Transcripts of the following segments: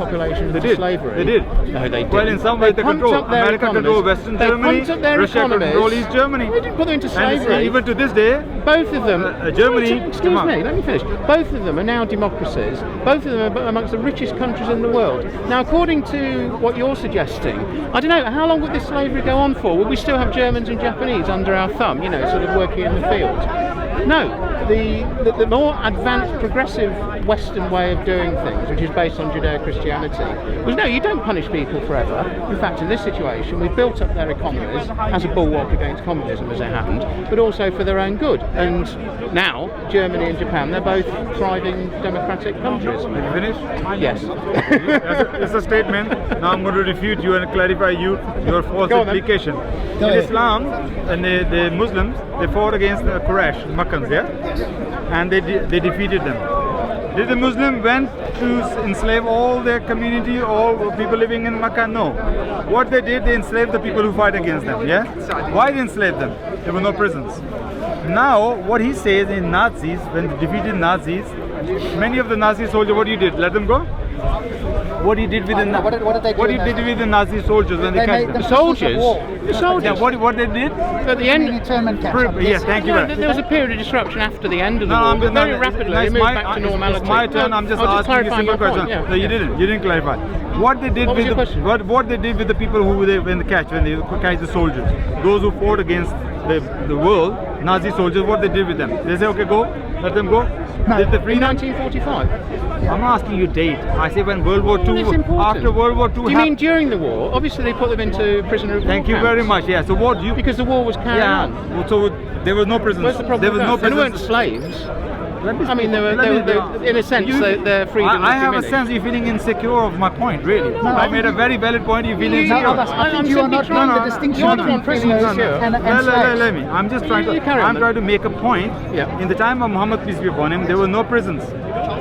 populations They to did. slavery. They did. No, they didn't. Well, in some ways they control. America controlled Western Germany. Russia controlled East Germany. They didn't put them into slavery. And even to this day, both of them. Germany. Excuse me. Let me finish. Both of them are now democracies. Both of them are amongst the richest countries in the world. Now, according to what you're suggesting, I don't know how long would this slavery go on for. Will we still have Germans and Japanese under our thumb? You know, sort of working in the field. No. The more advanced, progressive Western way of doing things, which is based on Judeo-Christianity, was no, you don't punish people forever. In fact, in this situation, we've built up their economies as a bulwark against communism, as it happened, but also for their own good. And now, Germany and Japan, they're both thriving democratic countries. Have you finished? Yes. It's a statement. Now I'm going to refute you and clarify your false implication. In Islam, and the Muslims, they fought against the Quraysh, Makkans, yeah? And they defeated them. Did the Muslim went to enslave all their community, all people living in Makkah? No. What they did, they enslaved the people who fight against them, yeah? Why they enslaved them? There were no prisons. Now, what he says in Nazis, when they defeated Nazis, many of the Nazi soldiers, what you did? Let them go? What he did with the Nazi soldiers when they catch them? The soldiers? The soldiers? Yeah, what they did? At the end, yes, thank you. There was a period of disruption after the end of the war, but very rapidly they moved back to normality. It's my turn. I'm just asking you a simple question. No, you didn't clarify. What they did what they did with the people when they catch the soldiers, those who fought against the world, Nazi soldiers, what they did with them? They say, okay, go, let them go. No, in 1945. I'm asking you date. I say when World War II, after World War II. Do you mean during the war? Obviously they put them into prisoner of war Thank you very much. Yeah. So what do you? Because the war was carried on. So there was no prisons. Where's the problem? There was no prisons. They weren't slaves. I mean, they were in a sense, their freedom was I have diminished. a sense you're feeling insecure of my point, really. No, I made a very valid point, you're feeling insecure. I think you are not drawing the distinction between prisoners and slaves. Let me. I'm just trying to make a point. Yeah. In the time of Muhammad, peace be upon him, there were no prisons.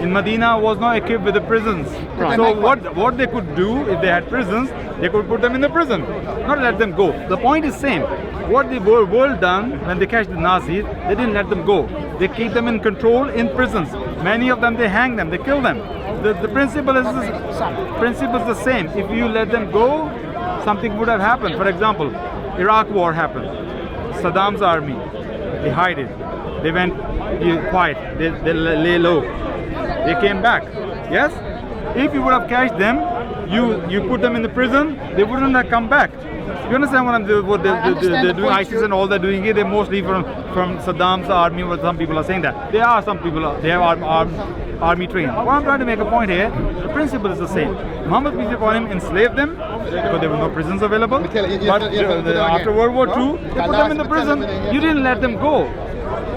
In Medina was not equipped with the prisons. Right. So what they could do if they had prisons, they could put them in the prison, not let them go. The point is same. What the world done when they catch the Nazis, they didn't let them go. They keep them in control in prisons. Many of them, they hang them, they kill them. The principle is the same. If you let them go, something would have happened. For example, Iraq war happened. Saddam's army, they hide it. They went quiet. They lay low. They came back. Yes? If you would have catched them, you put them in the prison, they wouldn't have come back. You understand what they're doing? ISIS and all they're doing here, they're mostly from Saddam's army, what some people are saying that. There are some people, they have army training. What I'm trying to make a point here, the principle is the same. Muhammad peace be upon him enslaved them because there were no prisons available. But after World War II, they put them in the prison. You didn't let them go.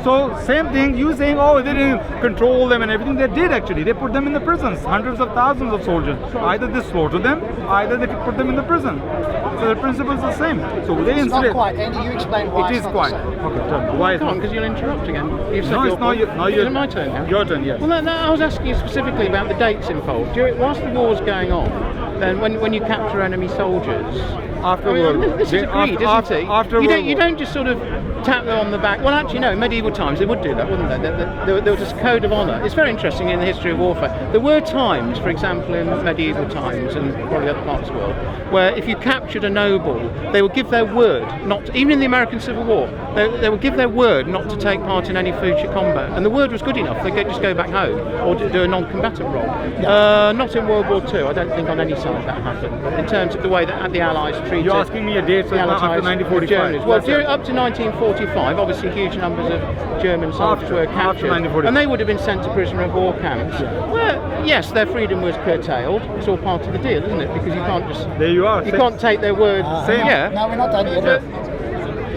So same thing, you saying, oh, they didn't control them and everything. They did actually. They put them in the prisons, hundreds of thousands of soldiers. Either they slaughtered them, either they could put them in the prison. So the principle is the same. So they It's not quite. Andy, you explain why it is quite. Okay, tell me. Why is Come on, because you'll interrupt again. You've said No, it's not Is it my turn now? Your turn, yes. Well, no, I was asking you specifically about the dates involved. Whilst the war's going on, then when you capture enemy soldiers, After World War. This is agreed, isn't it? After you don't just sort of tap them on the back. Well, actually, no. In medieval times, they would do that, wouldn't they? There was a code of honour. It's very interesting in the history of warfare. There were times, for example, in medieval times and probably other parts of the world, where if you captured a noble, they would give their word not. Even in the American Civil War, they would give their word not to take part in any future combat, and the word was good enough. They could just go back home or do a non-combatant role. Not in World War II. I don't think on any side that happened. In terms of the way that the Allies treated. You're asking me a date after 1945. Well, up to 1945, obviously huge numbers of German soldiers were captured, and they would have been sent to prisoner of war camps. Where, yes, their freedom was curtailed. It's all part of the deal, isn't it? Because you can't just there you are. You can't take their word. Same. Yeah. No, we're not done yet.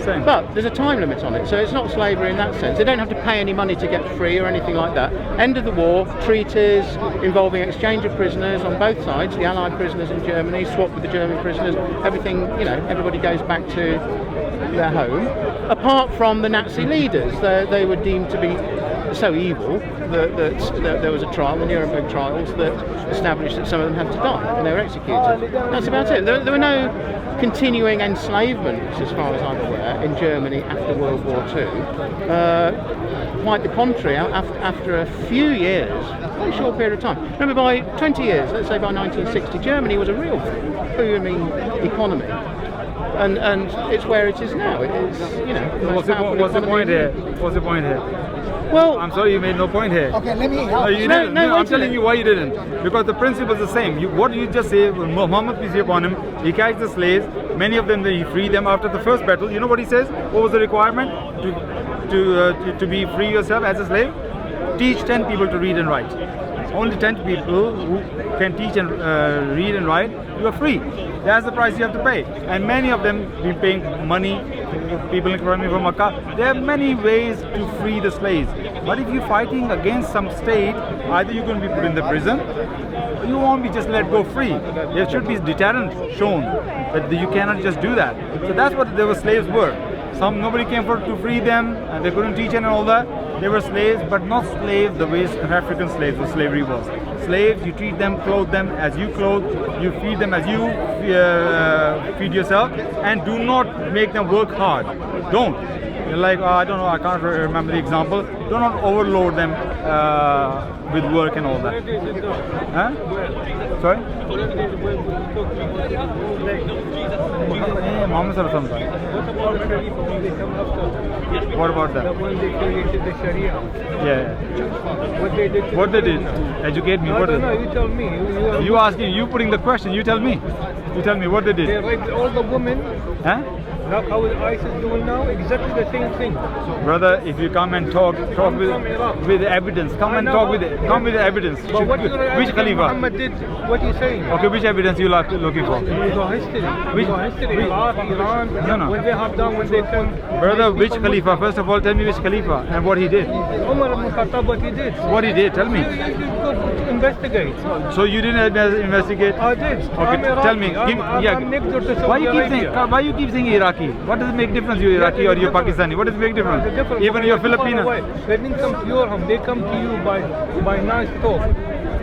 Same. But there's a time limit on it, so it's not slavery in that sense. They don't have to pay any money to get free or anything like that. End of the war, treaties involving exchange of prisoners on both sides, the Allied prisoners in Germany, swap with the German prisoners, everything, everybody goes back to their home. Apart from the Nazi leaders, they were deemed to be so evil that there was a trial, the Nuremberg trials, that established that some of them had to die and they were executed. That's about it. There were no continuing enslavements, as far as I'm aware, in Germany after World War II. quite the contrary. After a few years, a very short period of time. Remember, by 20 years, let's say by 1960, Germany was a real booming economy. And it's where it is now. It is, you know. the most powerful What's the economy point in here? Europe. What's the point here? Well, I'm sorry, you made no point here. Okay, let me help. No, you No, didn't. no, I'm wait a telling minute. you why you didn't. Because the principle is the same. What you just say, Muhammad, peace be upon him, he catches the slaves. Many of them, he freed them after the first battle. You know what he says? What was the requirement to be free yourself as a slave? Teach 10 people to read and write. Only 10 people who can teach and read and write, you are free. That's the price you have to pay. And many of them been paying money. People coming from Makkah. There are many ways to free the slaves. But if you're fighting against some state, either you're going to be put in the prison, or you won't be just let go free. There should be deterrent shown that you cannot just do that. So that's what the slaves were. Nobody came for to free them, and they couldn't teach and all that. They were slaves, but not slaves the way African slaves or slavery was. Slaves, you treat them, clothe them as you clothe, you feed them as you feed yourself, and do not make them work hard. Don't. You're like, I don't know, I can't remember the example. Do not overload them with work and all that. Huh? Sorry? Muhammad Sallallahu Alaihi Wasallam. What about that? When they created the Sharia. Yeah. What they did. What they did? Educate me. I What don't did? know, you tell me. You asking, you putting the question, you tell me. You tell me what they They did. raped all the women. Huh? Like how ISIS is doing now, exactly the same thing. Brother, if you come and talk with evidence. Come and talk with evidence. But what Which Khalifa? Muhammad did, what he's saying. Okay, which evidence you are looking for? You go history. Which- You go history. Iraq, Iran. No. When they have done, when they come. Brother, which Khalifa? First of all, tell me which Khalifa and what he did. Umar ibn Khattab, what he did. What he did, tell me. You go investigate. So you didn't investigate? I did. Okay, I'm Iraqi. tell me. I'm next door to Saudi Why you keep saying? Arabia. Why you keep saying Iraqi? What does it make difference? You Iraqi or you Pakistani? What does it make difference? It's different. Even you're Filipino. They didn't come to your home. They come to you by nice talk.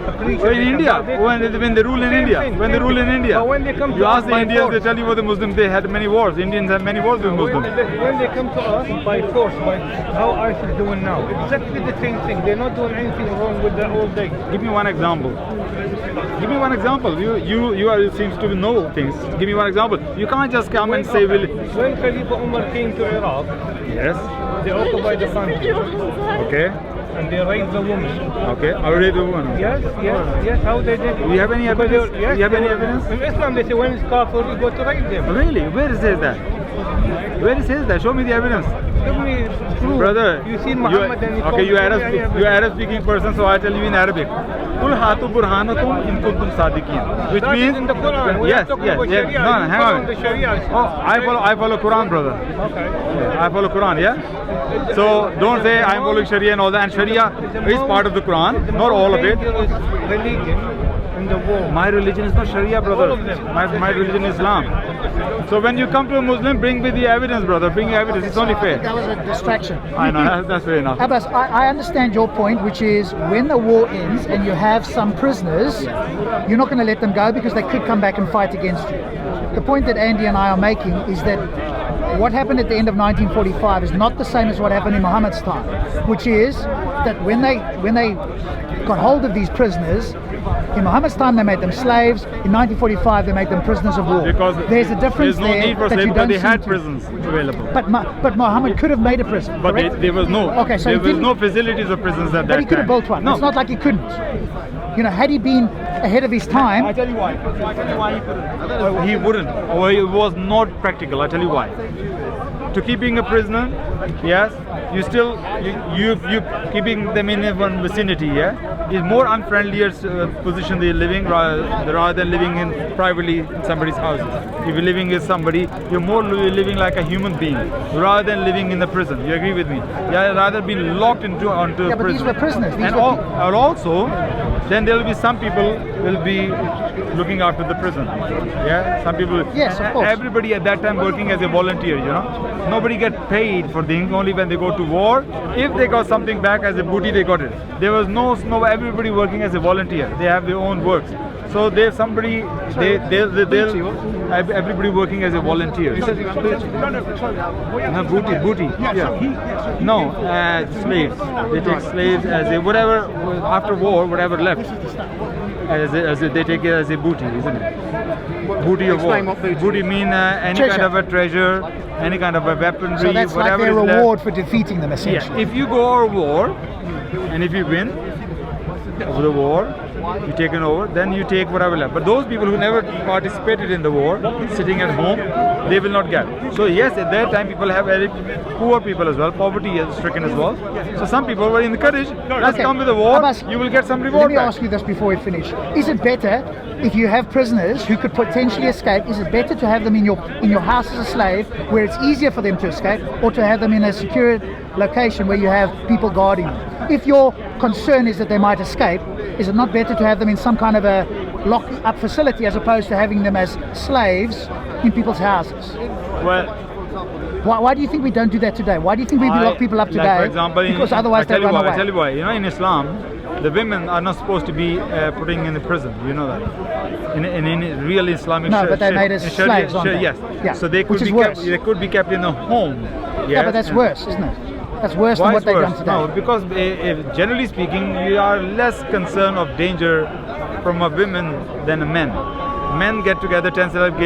Or in India, when they rule in India, when they rule in India, But when they come to you us ask the by Indians, force. they tell you what the Muslims, they had many wars. Indians had many wars with Muslims. When they come to us by force, by how ISIS is doing now, exactly the same thing. They're not doing anything wrong with that all day. Give me one example. Give me one example. You are seems to know things. Give me one example. You can't just come and say, "Will." When Khalifa Umar came to Iraq, Yes. they occupied the country Okay. and they raped the woman. Okay. Already the one. Yes. How they did? Do you have any Because evidence? yes, Do you have any evidence? In Islam, they say when it's kafir, you go to rape them. Really? Where it says that? Where it says that? Show me the evidence. Give me proof. Brother, You seen Muhammad and you told me you any Arab speaking person, so I tell you in Arabic. Qul hatu burhanakum in kuntum sadiqin. Which That is means in the Quran. We are yes, talking yes, about yes. Sharia. No, You hang follow on. the Sharia. Oh, I follow Quran, brother. Okay. I follow Quran, yeah? So don't say I'm following Sharia and all that. And Sharia is part of the Quran, not all of it. Religion in the world. My religion is not Sharia, brother. All of them. My religion is Islam. So when you come to a Muslim, bring with the evidence, brother. Bring evidence. It's only fair. That was a distraction. I know, that's fair enough. Abbas, I understand your point, which is when the war ends and you have some prisoners, you're not going to let them go because they could come back and fight against you. The point that Andy and I are making is that what happened at the end of 1945 is not the same as what happened in Muhammad's time, which is that when they got hold of these prisoners, in Muhammad's time they made them slaves. In 1945 they made them prisoners of war. Because there's a difference there's no there need for that slavery, you but don't they seem had to. prisons available. But Muhammad could have made a prison. But correct? there was no. Okay, so there he was didn't- no facilities of prisons at that But he could have time. built one. No. It's not like he couldn't. You know, had he been ahead of his I time, tell you why. He wouldn't. Or it was not practical. I tell you why. To keeping a prisoner, yes, you keeping them in one vicinity, yeah, is more unfriendlier position they're living rather than living in privately in somebody's house. If you're living with somebody, you're more living like a human being rather than living in the prison. You agree with me? Yeah, rather being locked onto yeah, a but these prison. were prisoners. These And were and also, then there will be some people will be looking after the prison. Yeah, some people. Yes, of course. Everybody at that time working as a volunteer. You know, nobody get paid for things. Only when they go to war, if they got something back as a booty, they got it. There was no everybody working as a volunteer. They have their own works. So there's somebody, they'll everybody working as a volunteer. No, booty. Yeah. No, slaves. They take slaves as a whatever after war, whatever left. They take it as a booty, isn't it? Booty of war. Explain what booty Booty mean any Treasure. kind of a treasure, any kind of a weaponry, So that's like whatever their is left. reward for defeating them, essentially. Yeah, if you go to war and if you win over the war, you taken over, then you take whatever left. But those people who never participated in the war, sitting at home, they will not get. So yes, at that time people have very poor people as well, poverty is stricken as well. So some people were encouraged, let's Okay. come with the war, Abbas, you will get some Let reward me back. ask you this before we finish. Is it better if you have prisoners who could potentially escape, is it better to have them in your house as a slave where it's easier for them to escape, or to have them in a secure location where you have people guarding them? If your concern is that they might escape, is it not better to have them in some kind of a lock-up facility as opposed to having them as slaves in people's houses? Well, Why do you think we don't do that today? Why do you think we lock people up today? Like for example, because otherwise they run away. I tell you why. You know, in Islam, the women are not supposed to be putting in the prison. You know that. In real Islamic. No, but they made us Sharia- slaves, aren't they? Yes. Yeah. So they could Which is be kept. worse. They could be kept in a home. Yeah, Yes, but that's and- worse, isn't it? That's worse Why than what it's they've worse? done today. No, because generally speaking, we are less concerned of danger from a women than a men. Men get together, 10 slaves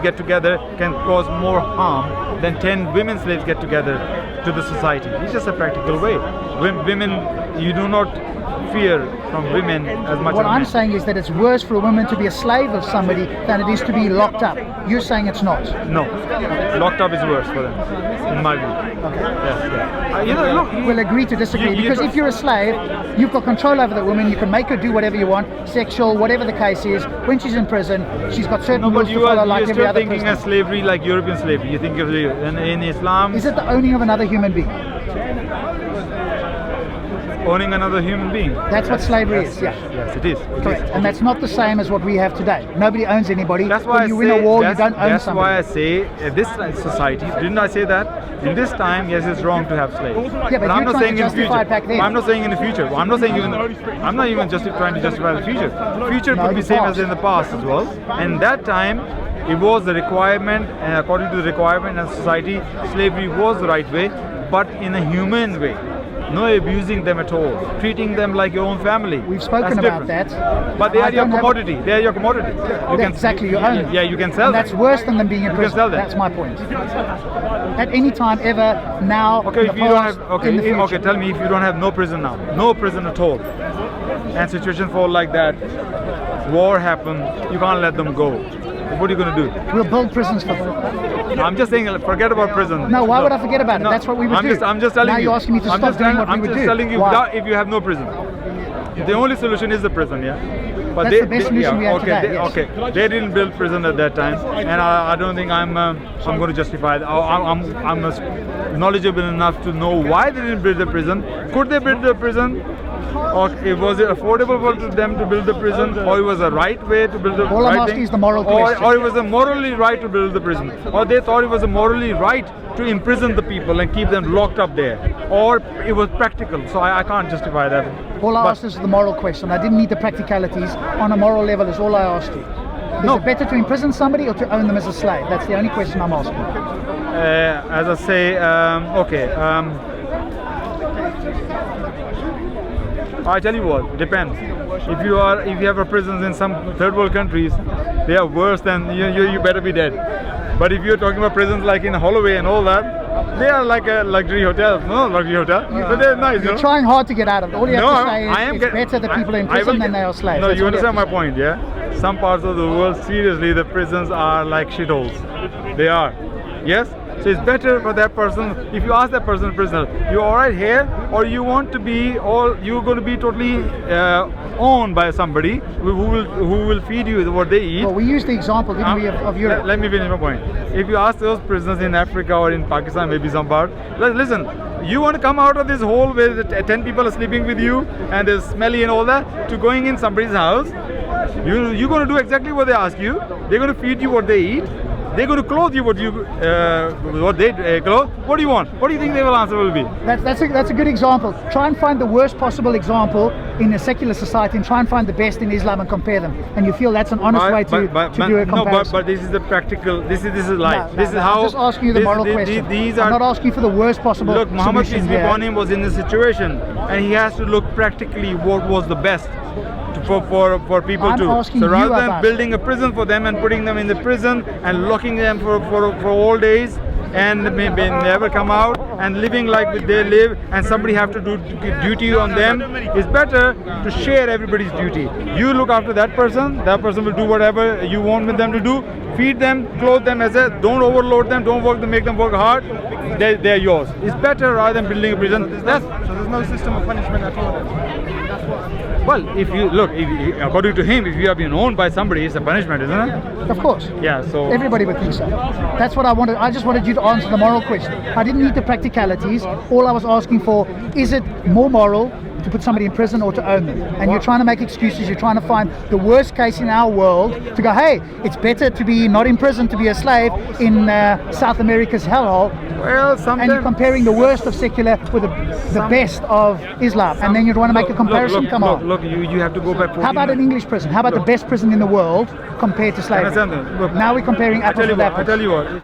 get together can cause more harm than 10 women slaves get together to the society. It's just a practical way. Women, you do not fear from women as much What as I'm men. saying is that it's worse for a woman to be a slave of somebody than it is to be locked up. You're saying it's not. No, locked up is worse for them, in my view. Yes, you know, look, We'll agree to disagree, you because don't- if you're a slave, you've got control over the woman. You can make her do whatever you want, sexual, whatever the case is. When she's in prison, she's got certain no, rules but to you follow are like you're every still other thinking prisoner. of slavery like European slavery. You think of in Islam. Is it the owning of another human being? Owning another human being. That's what slavery is, yeah. Yes, it is. It Correct. is. And that's not the same as what we have today. Nobody owns anybody. That's why when you I win say a war, you that's, don't own that's somebody. why I say this society. Didn't I say that? In this time, yes, it's wrong to have slaves. Yeah, but I'm you're not trying saying to in justify future. it back then. I'm not saying in the future. I'm not saying even. I'm not even just trying to justify the future. Future No, could be the same past. as in the past as well. And that time, it was the requirement, and according to the requirement of society, slavery was the right way, but in a humane way. No abusing them at all, treating them like your own family. We've spoken That's about different. that. But they I are your don't have- commodity. They are your commodity. You Yeah, exactly, you own them. Yeah, you can sell And them. that's worse than them being in You can prison. sell them. That's my point. At any time ever, now, Okay, in if the you don't past, have in the future. okay, tell me if you don't have no prison now, no prison at all, and situation fall like that, war happen, you can't let them go. What are you going to do? We'll build prisons for them. I'm just saying, forget about prison. No, why would I forget about it? That's what we would do. I'm just telling Now you. you're asking me to I'm stop just doing telling- what we I'm would just do. telling you, Why? without, if you have no prison, the only solution is the prison, yeah. But That's the best solution we have okay, today, yes. Okay, they didn't build prison at that time, and I don't think I'm going to justify that. I'm knowledgeable enough to know why they didn't build the prison. Could they build the prison? Or was it affordable for them to build the prison, or it was a right way to build the All I'm right asking thing? is the moral question. Or it was a morally right to build the prison, or they thought it was a morally right to imprison the people and keep them locked up there, or it was practical. So I can't justify that. All I But- asked is the moral question. I didn't need the practicalities. On a moral level is all I asked you. Is No. it better to imprison somebody or to own them as a slave? That's the only question I'm asking. As I say, I tell you what, depends. If you have a prisons in some third world countries, they are worse than you better be dead. But if you're talking about prisons like in Holloway and all that, they are like a luxury hotel. No luxury hotel, but they're nice. You're you know? trying hard to get out of it. All you have to say is I am it's get- better that people are in I will prison than get- they are slaves. No, That's you all understand have my to say. point, yeah? Some parts of the world, seriously, the prisons are like shitholes. They are. Yes? So it's better for that person, if you ask that person, prisoner, you alright here, or you want to be, you're going to be totally owned by somebody who will feed you what they eat. Well, we used the example, didn't we, of Europe? Let me finish my point. If you ask those prisoners in Africa or in Pakistan, maybe some part, listen, you want to come out of this hole where the 10 people are sleeping with you and they're smelly and all that, to going in somebody's house, you're going to do exactly what they ask you. They're going to feed you what they eat. They're going to clothe you what they clothe. What do you want? What do you think their answer will be? That's a good example. Try and find the worst possible example in a secular society and try and find the best in Islam and compare them. And you feel that's an honest way to do a comparison. But this is the practical. This is life. No, this is no, how. I'm just asking you the moral question. These I'm are not asking you for the worst possible Look, Muhammad solution peace be here. upon him was in this situation, and he has to look practically what was the best for people I'm too. asking So you rather than about- building a prison for them and putting them in the prison and locking them for all days and may never come out and living like they live and somebody have to do duty on them, it's better to share everybody's duty. You look after that person will do whatever you want with them to do. Feed them, clothe them, don't overload them, don't make them work hard. They're yours. It's better rather than building a prison. So there's no system of punishment at all then. Well, if you look, according to him, if you have been owned by somebody, it's a punishment, isn't it? Of course. Yeah. So Everybody would think so. That's what I wanted. I just wanted you to answer the moral question. I didn't need the practicalities. All I was asking for, is it more moral to put somebody in prison or to own them? And you're trying to make excuses. You're trying to find the worst case in our world to go, hey, it's better to be not in prison, to be a slave in South America's hellhole. well, And sometimes you're comparing the worst of secular with the best of Islam. And then you want to make a comparison? Come on. Look, you have to go back. How about an English prison? How about the best prison in the world compared to slavery? Understand that? Look, Now we're comparing I apples tell you with what. apples. I tell you what.